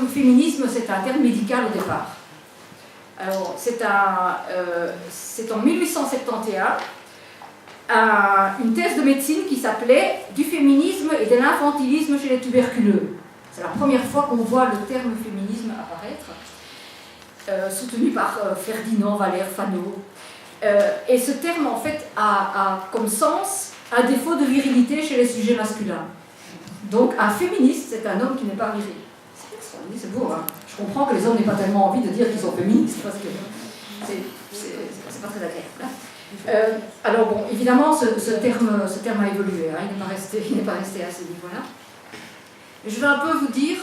terme féminisme, c'est un terme médical au départ. Alors, c'est en 1871, une thèse de médecine qui s'appelait « Du féminisme et de l'infantilisme chez les tuberculeux ». C'est la première fois qu'on voit le terme féminisme apparaître, soutenu par Ferdinand Valère Faneau. Et ce terme, en fait, a comme sens un défaut de virilité chez les sujets masculins. Donc, un féministe, c'est un homme qui n'est pas viril. C'est beau, hein. Je comprends que les hommes n'aient pas tellement envie de dire qu'ils sont féministes, parce que c'est pas très agréable. Hein. Alors bon, évidemment, ce terme a évolué, hein. Il n'est pas resté à ce niveau-là. Je vais un peu vous dire,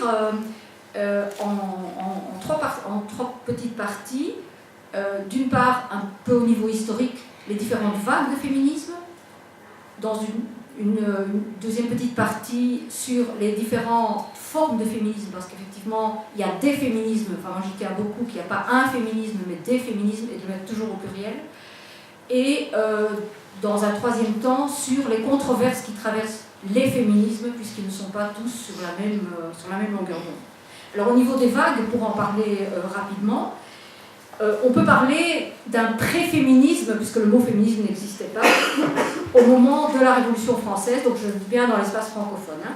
en trois petites parties, d'une part, un peu au niveau historique, les différentes vagues de féminisme, dans une deuxième petite partie sur les différentes formes de féminisme, parce qu'effectivement, il y a des féminismes, enfin moi j'y tiens beaucoup, qu'il n'y a pas un féminisme, mais des féminismes, et de le mettre toujours au pluriel. Et dans un troisième temps, sur les controverses qui traversent les féminismes, puisqu'ils ne sont pas tous sur la même longueur d'onde. Alors au niveau des vagues, pour en parler rapidement, on peut parler d'un pré-féminisme, puisque le mot féminisme n'existait pas, au moment de la Révolution française, donc je dis bien dans l'espace francophone, hein,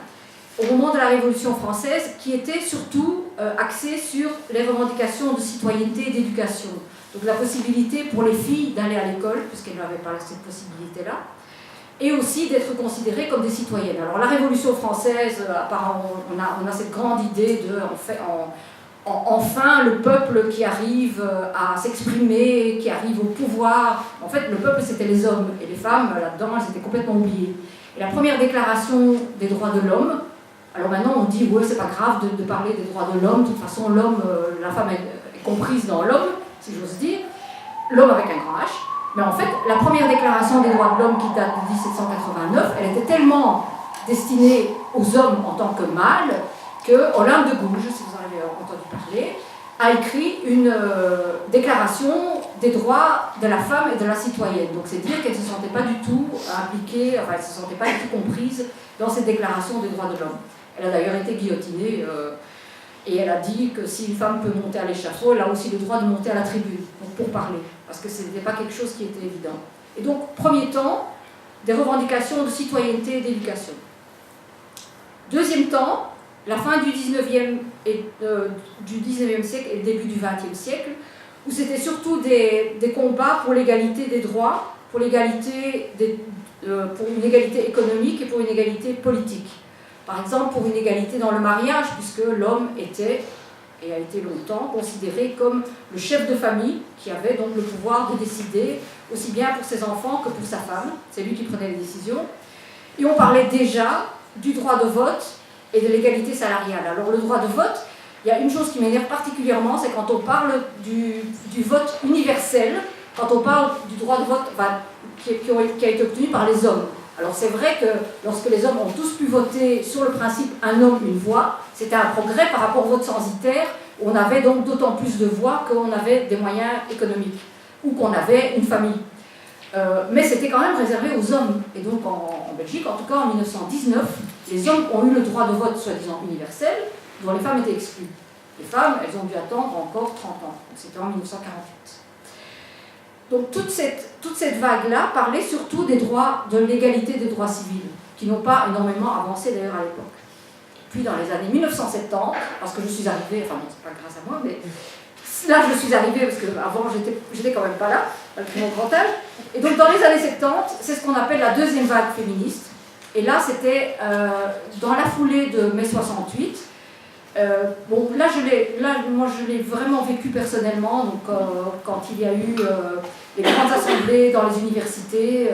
au moment de la Révolution française, qui était surtout axée sur les revendications de citoyenneté et d'éducation. Donc la possibilité pour les filles d'aller à l'école, puisqu'elles n'avaient pas cette possibilité-là, et aussi d'être considérées comme des citoyennes. Alors la Révolution française, apparemment, on a cette grande idée de, enfin, le peuple qui arrive à s'exprimer, qui arrive au pouvoir. En fait, le peuple, c'était les hommes, et les femmes, là-dedans, elles étaient complètement oubliées. Et la première déclaration des droits de l'homme, alors maintenant, on dit, ouais, c'est pas grave de parler des droits de l'homme, de toute façon, l'homme, la femme est comprise dans l'homme, si j'ose dire, l'homme avec un grand H. Mais en fait, la première déclaration des droits de l'homme qui date de 1789, elle était tellement destinée aux hommes en tant que mâles, que Olympe de Gouges, si vous en avez entendu parler, a écrit une déclaration des droits de la femme et de la citoyenne. Donc c'est dire qu'elle ne se sentait pas du tout impliquée, enfin elle ne se sentait pas du tout comprise dans cette déclaration des droits de l'homme. Elle a d'ailleurs été guillotinée et elle a dit que si une femme peut monter à l'échafaud, elle a aussi le droit de monter à la tribune, donc pour parler, parce que ce n'était pas quelque chose qui était évident. Et donc, premier temps, des revendications de citoyenneté et d'éducation. Deuxième temps, la fin du 19e siècle et le début du 20e siècle, où c'était surtout des combats pour l'égalité des droits, pour une égalité économique et pour une égalité politique. Par exemple, pour une égalité dans le mariage, puisque l'homme était, et a été longtemps, considéré comme le chef de famille, qui avait donc le pouvoir de décider, aussi bien pour ses enfants que pour sa femme. C'est lui qui prenait les décisions. Et on parlait déjà du droit de vote et de l'égalité salariale. Alors le droit de vote, il y a une chose qui m'énerve particulièrement, c'est quand on parle du vote universel, quand on parle du droit de vote qui a été obtenu par les hommes. Alors c'est vrai que lorsque les hommes ont tous pu voter sur le principe « un homme, une voix », c'était un progrès par rapport au vote censitaire, où on avait donc d'autant plus de voix qu'on avait des moyens économiques, ou qu'on avait une famille. Mais c'était quand même réservé aux hommes. Et donc en Belgique, en tout cas en 1919, les hommes ont eu le droit de vote soi-disant universel, dont les femmes étaient exclues. Les femmes, elles ont dû attendre encore 30 ans. Donc c'était en 1948. Donc toute cette vague-là parlait surtout des droits, de l'égalité des droits civils, qui n'ont pas énormément avancé d'ailleurs à l'époque. Puis dans les années 1970, parce que je suis arrivée, enfin non, c'est pas grâce à moi, mais là je suis arrivée parce qu'avant j'étais quand même pas là, malgré mon grand âge. Et donc dans les années 70, c'est ce qu'on appelle la deuxième vague féministe. Et là c'était dans la foulée de mai 68. Bon, moi je l'ai vraiment vécu personnellement, donc quand il y a eu les grandes assemblées dans les universités,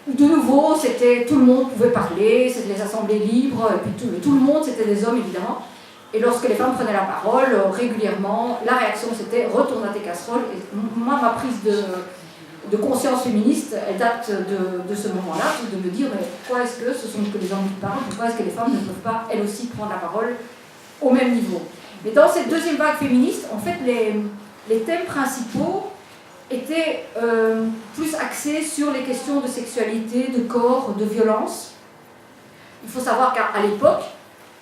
où de nouveau c'était tout le monde pouvait parler, c'était des assemblées libres, et puis tout le monde c'était des hommes évidemment, et lorsque les femmes prenaient la parole régulièrement, la réaction c'était retourne à tes casseroles, et moi ma prise de conscience féministe, elle date de ce moment-là, de me dire mais pourquoi est-ce que ce sont que les hommes qui parlent, pourquoi est-ce que les femmes ne peuvent pas elles aussi prendre la parole au même niveau. Mais dans cette deuxième vague féministe, en fait, les thèmes principaux étaient plus axés sur les questions de sexualité, de corps, de violence. Il faut savoir qu'à l'époque,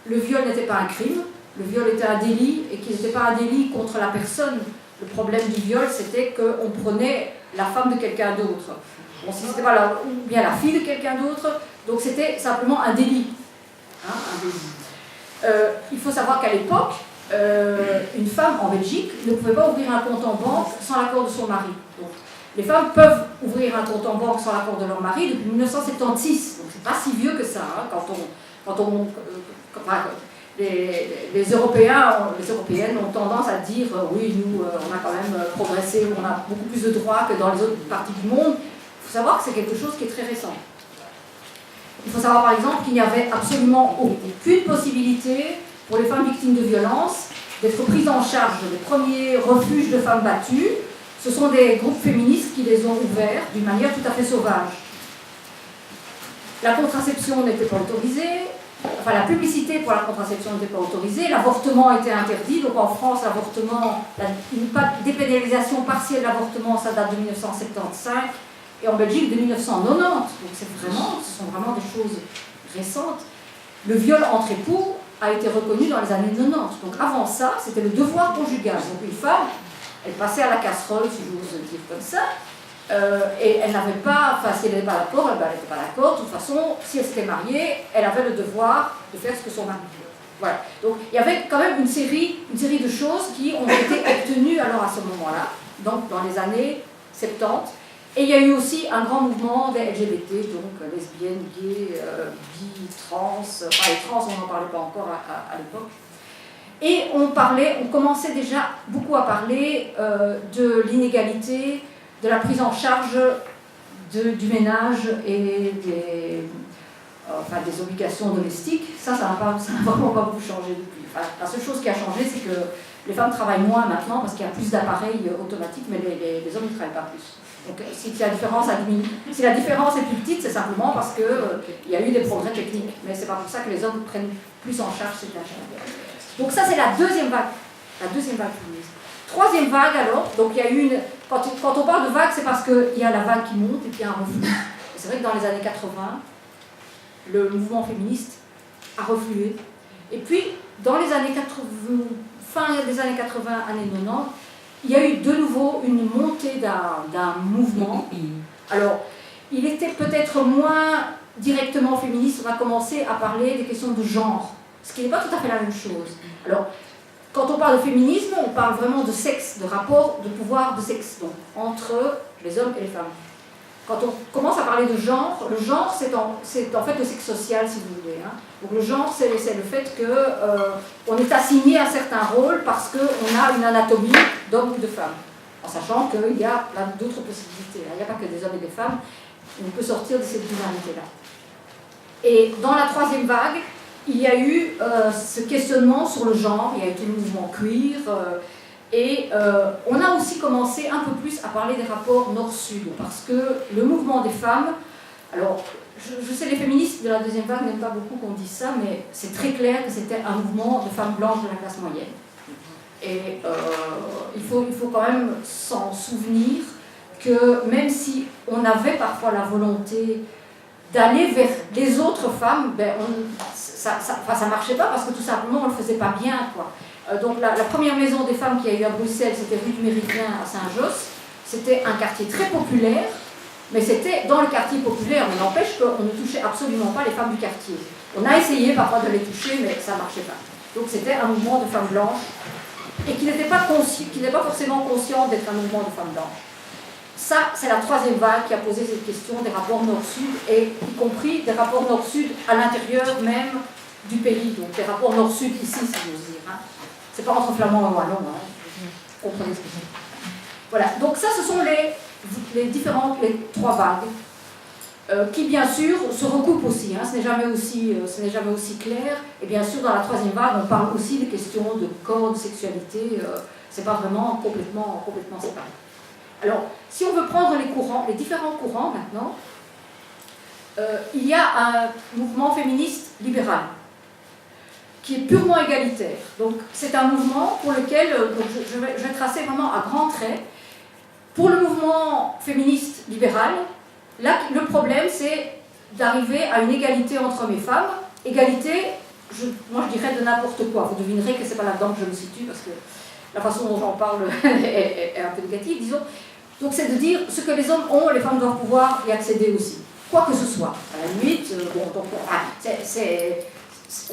le viol n'était pas un crime, le viol était un délit et qu'il n'était pas un délit contre la personne. Le problème du viol, c'était qu'on prenait la femme de quelqu'un d'autre. Bon, si c'était pas ou bien la fille de quelqu'un d'autre, donc c'était simplement un délit. Hein, un délit. Il faut savoir qu'à l'époque, une femme en Belgique ne pouvait pas ouvrir un compte en banque sans l'accord de son mari. Donc, les femmes peuvent ouvrir un compte en banque sans l'accord de leur mari depuis 1976. Donc c'est pas si vieux que ça. Hein, les Européens, les Européennes ont tendance à dire oui, nous, on a quand même progressé, on a beaucoup plus de droits que dans les autres parties du monde. Il faut savoir que c'est quelque chose qui est très récent. Il faut savoir par exemple qu'il n'y avait absolument aucune possibilité pour les femmes victimes de violences d'être prises en charge. Les premiers refuges de femmes battues, ce sont des groupes féministes qui les ont ouverts d'une manière tout à fait sauvage. La contraception n'était pas autorisée, enfin la publicité pour la contraception n'était pas autorisée, l'avortement était interdit, donc en France l'avortement, une dépénalisation partielle de l'avortement, ça date de 1975, et en Belgique de 1990, donc ce sont vraiment des choses récentes. Le viol entre époux a été reconnu dans les années 90, donc avant ça, c'était le devoir conjugal, donc une femme, elle passait à la casserole, si j'ose dire comme ça, et elle n'avait pas, enfin si elle n'était pas d'accord, elle n'était pas d'accord, de toute façon, si elle s'était mariée, elle avait le devoir de faire ce que son mari voulait. Voilà, donc il y avait quand même une série de choses qui ont été obtenues alors à ce moment-là, donc dans les années 70, et il y a eu aussi un grand mouvement des LGBT, donc lesbiennes, gays, bi, trans, enfin les trans on n'en parlait pas encore à l'époque. Et on commençait déjà beaucoup à parler de l'inégalité, de la prise en charge du ménage et des obligations domestiques. Ça n'a vraiment pas beaucoup changé depuis. Enfin, la seule chose qui a changé, c'est que les femmes travaillent moins maintenant parce qu'il y a plus d'appareils automatiques, mais les hommes ne travaillent pas plus. Donc si la différence est plus petite, c'est simplement parce qu'il y a eu des progrès techniques. Mais c'est pas pour ça que les hommes prennent plus en charge ces tâches-là. Donc ça, c'est la deuxième vague. La deuxième vague féministe. Troisième vague, alors, donc il y a eu quand on parle de vague, c'est parce qu'il y a la vague qui monte et puis il y a un reflux. C'est vrai que dans les années 80, le mouvement féministe a reflué. Et puis, dans les années 80, fin des années 80, années 90, il y a eu de nouveau une montée d'un mouvement. Alors, il était peut-être moins directement féministe, on a commencé à parler des questions de genre, ce qui n'est pas tout à fait la même chose. Alors, quand on parle de féminisme, on parle vraiment de sexe, de rapport de pouvoir de sexe, donc entre les hommes et les femmes. Quand on commence à parler de genre, le genre c'est en fait le sexe social, si vous voulez. Hein. Donc le genre c'est le fait qu'on est assigné à certains rôles parce qu'on a une anatomie d'homme ou de femme, en sachant qu'il y a plein d'autres possibilités. Il n'y a pas que des hommes et des femmes, on peut sortir de cette binarité-là. Et dans la troisième vague, il y a eu ce questionnement sur le genre, il y a eu tout le mouvement queer, et on a aussi commencé un peu plus à parler des rapports nord-sud, parce que le mouvement des femmes, alors je sais les féministes de la deuxième vague n'aiment pas beaucoup qu'on dise ça, mais c'est très clair que c'était un mouvement de femmes blanches de la classe moyenne. Et il faut quand même s'en souvenir que même si on avait parfois la volonté d'aller vers les autres femmes, ça ne marchait pas parce que tout simplement on ne le faisait pas bien, quoi. Donc la première maison des femmes qu'il y a eu à Bruxelles, c'était rue du Méridien à Saint-Josse. C'était un quartier très populaire, mais c'était dans le quartier populaire, mais n'empêche qu'on ne touchait absolument pas les femmes du quartier. On a essayé parfois de les toucher, mais ça ne marchait pas. Donc c'était un mouvement de femmes blanches, et qui n'était pas forcément conscient d'être un mouvement de femmes blanches. Ça, c'est la troisième vague qui a posé cette question des rapports nord-sud, et y compris des rapports nord-sud à l'intérieur même du pays, donc des rapports nord-sud ici, si j'ose dire. Hein. C'est pas entre flamand et wallon, hein. Comprenez ce que c'est. Voilà, donc ça, ce sont les trois vagues, qui bien sûr se recoupent aussi, hein. Ce n'est jamais aussi clair, et bien sûr dans la troisième vague, on parle aussi des questions de corps, de sexualité, c'est pas vraiment complètement séparé. Alors, si on veut prendre les différents courants maintenant, il y a un mouvement féministe libéral qui est purement égalitaire. Donc, c'est un mouvement pour lequel, je vais tracer vraiment à grands traits. Pour le mouvement féministe libéral, là, le problème, c'est d'arriver à une égalité entre hommes et femmes, égalité moi je dirais de n'importe quoi. Vous devinerez que c'est pas là-dedans que je me situe, parce que la façon dont j'en parle est un peu négative, disons. Donc c'est de dire ce que les hommes ont, les femmes doivent pouvoir y accéder aussi. Quoi que ce soit. À la limite,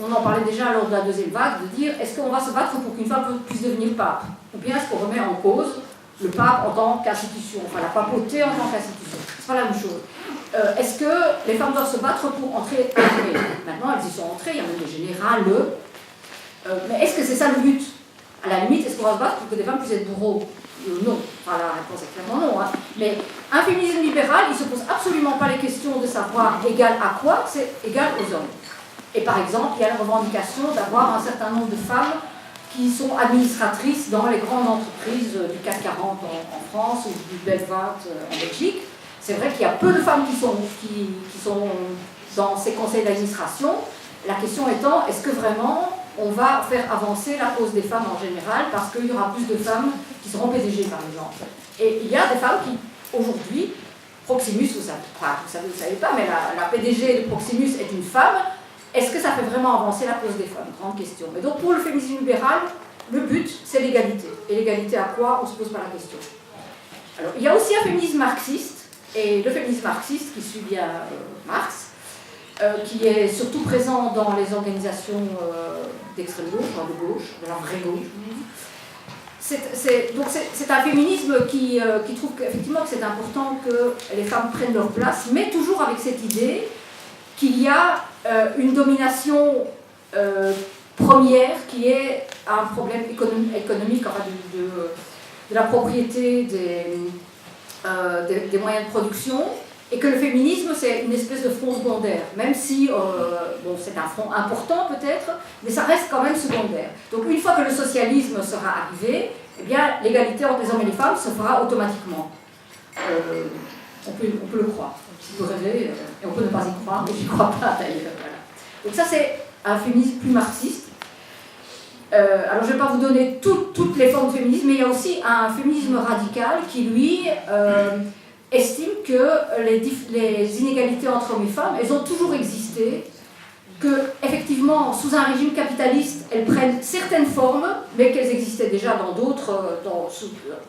on en parlait déjà lors de la deuxième vague, de dire est-ce qu'on va se battre pour qu'une femme puisse devenir pape? Ou bien est-ce qu'on remet en cause le pape en tant qu'institution, enfin la papauté en tant qu'institution? C'est pas la même chose. Est-ce que les femmes doivent se battre pour entrer? Maintenant, elles y sont entrées, il y a même des générales. Mais est-ce que c'est ça le but? À la limite, est-ce qu'on va se battre pour que des femmes puissent être bourreaux? Non. Enfin, la réponse est clairement non. Hein. Mais un féminisme libéral, il ne se pose absolument pas les questions de savoir égal à quoi, c'est égal aux hommes. Et par exemple, il y a la revendication d'avoir un certain nombre de femmes qui sont administratrices dans les grandes entreprises du CAC 40 en France ou du BEL 20 en Belgique. C'est vrai qu'il y a peu de femmes qui sont dans ces conseils d'administration. La question étant, est-ce que vraiment on va faire avancer la cause des femmes en général parce qu'il y aura plus de femmes qui seront PDG par exemple. Et il y a des femmes qui, aujourd'hui, Proximus, vous savez pas, mais la PDG de Proximus est une femme. Est-ce que ça fait vraiment avancer la cause des femmes? Grande question. Mais donc pour le féminisme libéral, le but c'est l'égalité. Et l'égalité à quoi? On ne se pose pas la question. Alors il y a aussi un féminisme marxiste, et le féminisme marxiste qui suit bien Marx, qui est surtout présent dans les organisations d'extrême gauche, de gauche, de la vraie gauche. C'est un féminisme qui trouve qu'effectivement que c'est important que les femmes prennent leur place, mais toujours avec cette idée qu'il y a une domination première qui est un problème économique enfin de la propriété des moyens de production, et que le féminisme c'est une espèce de front secondaire, même si c'est un front important peut-être, mais ça reste quand même secondaire. Donc une fois que le socialisme sera arrivé, eh bien l'égalité entre les hommes et les femmes se fera automatiquement. On peut le croire, on peut rêver, et on peut ne pas y croire, mais j'y crois pas d'ailleurs. Voilà. Donc ça c'est un féminisme plus marxiste. Alors je ne vais pas vous donner toutes les formes de féminisme, mais il y a aussi un féminisme radical qui lui estime que les inégalités entre hommes et femmes, elles ont toujours existé, que effectivement sous un régime capitaliste elles prennent certaines formes, mais qu'elles existaient déjà dans d'autres,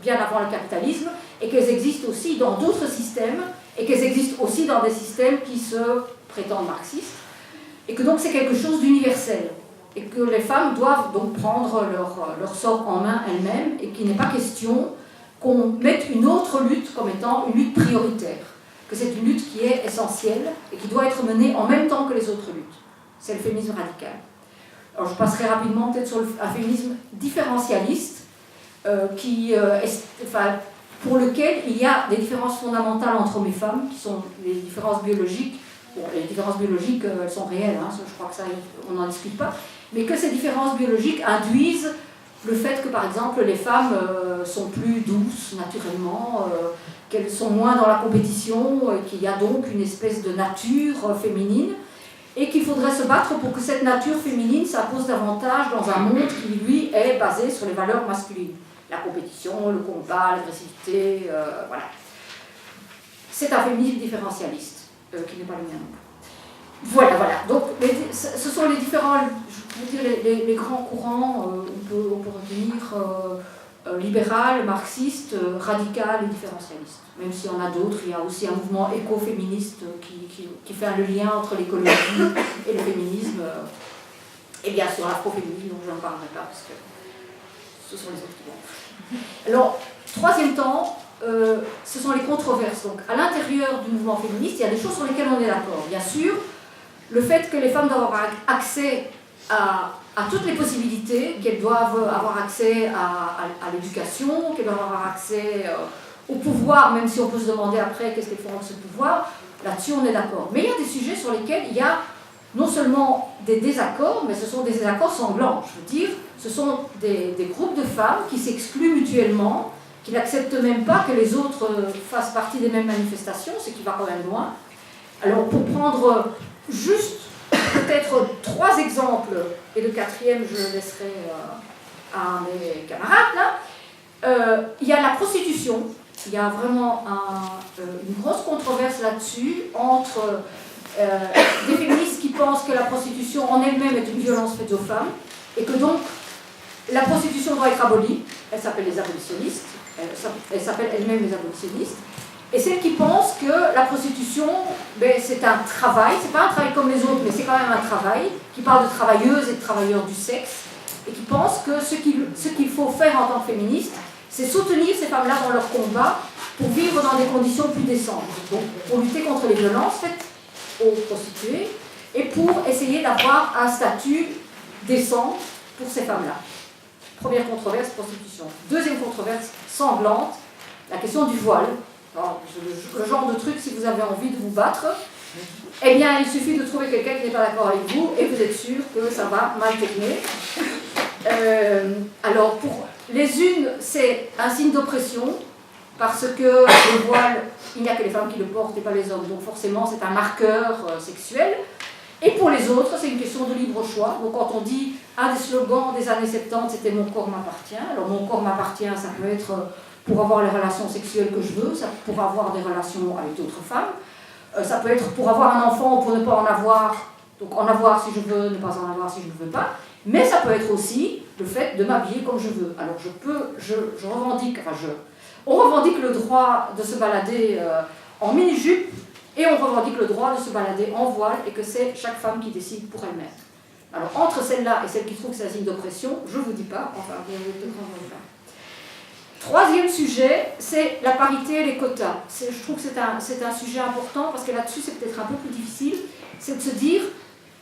bien avant le capitalisme, et qu'elles existent aussi dans d'autres systèmes, et qu'elles existent aussi dans des systèmes qui se prétendent marxistes, et que donc c'est quelque chose d'universel, et que les femmes doivent donc prendre leur sort en main elles-mêmes, et qu'il n'est pas question qu'on mette une autre lutte comme étant une lutte prioritaire, que c'est une lutte qui est essentielle et qui doit être menée en même temps que les autres luttes. C'est le féminisme radical. Alors je passerai rapidement peut-être sur un féminisme différentialiste pour lequel il y a des différences fondamentales entre hommes et femmes, qui sont les différences biologiques. Bon, les différences biologiques, elles sont réelles, hein, je crois que ça, on n'en discute pas, mais que ces différences biologiques induisent le fait que, par exemple, les femmes sont plus douces naturellement, qu'elles sont moins dans la compétition, qu'il y a donc une espèce de nature féminine, et qu'il faudrait se battre pour que cette nature féminine s'impose davantage dans un monde qui, lui, est basé sur les valeurs masculines. La compétition, le combat, l'agressivité, voilà. C'est un féminisme différentialiste, qui n'est pas le mien. Voilà. Donc, ce sont les différents, je veux dire, les grands courants, on peut retenir libéral, marxiste, radical et différentialiste. Même s'il y en a d'autres, il y a aussi un mouvement écoféministe qui fait le lien entre l'écologie et le féminisme. Et bien sûr, l'afroféminisme, dont je n'en parlerai pas, parce que ce sont les autres qui vont. Alors, troisième temps, ce sont les controverses. Donc, à l'intérieur du mouvement féministe, il y a des choses sur lesquelles on est d'accord. Bien sûr, le fait que les femmes doivent avoir accès à toutes les possibilités, qu'elles doivent avoir accès à l'éducation, qu'elles doivent avoir accès au pouvoir, même si on peut se demander après qu'est-ce qu'elles font avec ce pouvoir, là-dessus on est d'accord. Mais il y a des sujets sur lesquels il y a non seulement des désaccords, mais ce sont des désaccords sanglants. Je veux dire, ce sont des groupes de femmes qui s'excluent mutuellement, qui n'acceptent même pas que les autres fassent partie des mêmes manifestations, ce qui va quand même loin. Alors pour prendre juste peut-être 3 exemples, et le 4e je le laisserai à mes camarades là. Il y a la prostitution, il y a vraiment une grosse controverse là-dessus entre des féministes qui pensent que la prostitution en elle-même est une violence faite aux femmes, et que donc la prostitution doit être abolie. Elle s'appelle les abolitionnistes, elle s'appelle elle-même les abolitionnistes. Et celles qui pensent que la prostitution, ben, c'est un travail, c'est pas un travail comme les autres, mais c'est quand même un travail, qui parle de travailleuses et de travailleurs du sexe, et qui pensent que ce qu'il faut faire en tant que féministe, c'est soutenir ces femmes-là dans leur combat pour vivre dans des conditions plus décentes. Donc, pour lutter contre les violences faites aux prostituées, et pour essayer d'avoir un statut décent pour ces femmes-là. Première controverse, prostitution. Deuxième controverse, sanglante, la question du voile. Alors, le genre de truc, si vous avez envie de vous battre, eh bien, il suffit de trouver quelqu'un qui n'est pas d'accord avec vous, et vous êtes sûr que ça va mal tourner. Alors, pour les unes, c'est un signe d'oppression, parce que le voile, il n'y a que les femmes qui le portent et pas les hommes, donc forcément, c'est un marqueur sexuel. Et pour les autres, c'est une question de libre choix. Donc quand on dit un des slogans des années 70, c'était « Mon corps m'appartient », alors mon corps m'appartient, ça peut être pour avoir les relations sexuelles que je veux, ça pour avoir des relations avec d'autres femmes, ça peut être pour avoir un enfant ou pour ne pas en avoir, donc en avoir si je veux, ne pas en avoir si je ne veux pas, mais ça peut être aussi le fait de m'habiller comme je veux. Alors je revendique, on revendique le droit de se balader en mini-jupe, et on revendique le droit de se balader en voile et que c'est chaque femme qui décide pour elle-même. Alors entre celle-là et celle qui trouve que c'est un signe d'oppression, je ne vous dis pas, enfin, vous ne comprendrez pas. Troisième sujet, c'est la parité et les quotas. Je trouve que c'est un sujet important parce que là-dessus c'est peut-être un peu plus difficile, c'est de se dire,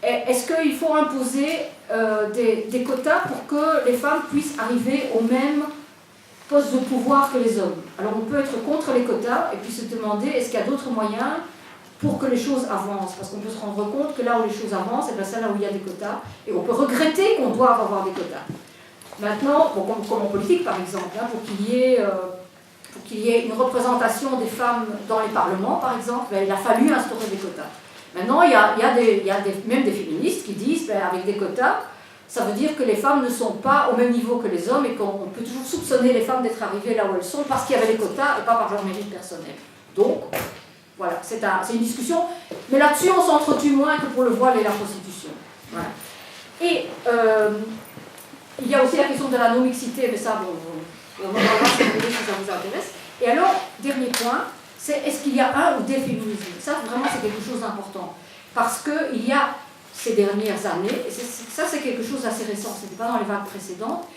est-ce qu'il faut imposer des quotas pour que les femmes puissent arriver au même poste de pouvoir que les hommes? Alors on peut être contre les quotas et puis se demander, est-ce qu'il y a d'autres moyens pour que les choses avancent, parce qu'on peut se rendre compte que là où les choses avancent, c'est là où il y a des quotas, et on peut regretter qu'on doive avoir des quotas. Maintenant, comme en politique par exemple, pour qu'il y ait une représentation des femmes dans les parlements par exemple, il a fallu instaurer des quotas. Maintenant, il y a même des féministes qui disent, avec des quotas, ça veut dire que les femmes ne sont pas au même niveau que les hommes et qu'on peut toujours soupçonner les femmes d'être arrivées là où elles sont parce qu'il y avait des quotas et pas par leur mérite personnel. Donc, voilà, c'est une discussion, mais là-dessus on s'entretue moins que pour le voile et la prostitution. Voilà. Et il y a aussi la question de la non-mixité, mais ça, on va voir si ça vous intéresse. Et alors, dernier point, c'est est-ce qu'il y a un ou des féminismes? Ça, vraiment, c'est quelque chose d'important. Parce qu'il y a ces dernières années, et ça c'est quelque chose d'assez récent, ce n'était pas dans les vagues précédentes,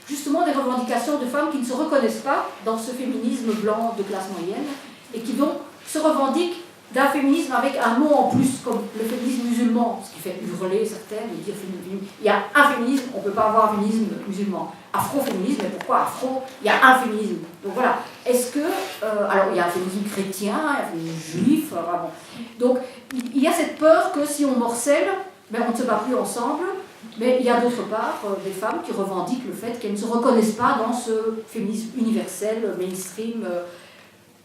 justement des revendications de femmes qui ne se reconnaissent pas dans ce féminisme blanc de classe moyenne, et qui donc se revendiquent d'un féminisme avec un mot en plus, comme le féminisme musulman, ce qui fait hurler certaines, et dire féminisme. Il y a un féminisme, on ne peut pas avoir un féminisme musulman. Afro-féminisme, mais pourquoi afro? Il y a un féminisme. Donc voilà, est-ce que... alors il y a un féminisme chrétien, il y a un féminisme juif, vraiment. Donc il y a cette peur que si on morcelle, on ne se bat plus ensemble, mais il y a d'autre part des femmes qui revendiquent le fait qu'elles ne se reconnaissent pas dans ce féminisme universel, mainstream,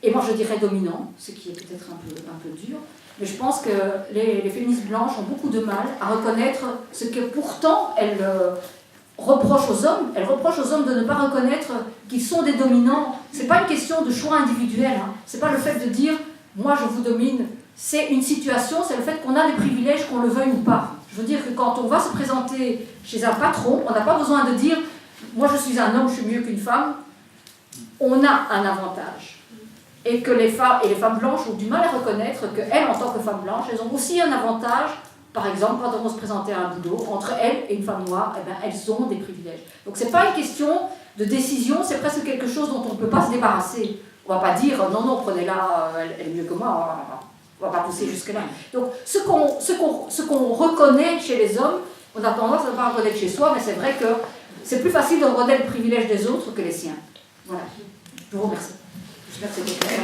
et moi je dirais dominant, ce qui est peut-être un peu dur, mais je pense que les féministes blanches ont beaucoup de mal à reconnaître ce que pourtant elles reprochent aux hommes. Elles reprochent aux hommes de ne pas reconnaître qu'ils sont des dominants. C'est pas une question de choix individuel, hein. C'est pas le fait de dire moi je vous domine, c'est une situation, c'est le fait qu'on a des privilèges, qu'on le veuille ou pas. Je veux dire que quand on va se présenter chez un patron, on n'a pas besoin de dire moi je suis un homme, je suis mieux qu'une femme. On a un avantage. Et que les femmes blanches ont du mal à reconnaître qu'elles, en tant que femmes blanches, elles ont aussi un avantage. Par exemple, quand elles vont se présenter à un boulot, entre elles et une femme noire, elles ont des privilèges. Donc ce n'est pas une question de décision, c'est presque quelque chose dont on ne peut pas se débarrasser. On ne va pas dire non, prenez-la, elle est mieux que moi, on ne va pas pousser jusque-là. Donc ce qu'on reconnaît chez les hommes, on a tendance à ne pas reconnaître chez soi, mais c'est vrai que c'est plus facile de reconnaître le privilège des autres que les siens. Voilà. Je vous remercie. J'espère que c'était clair.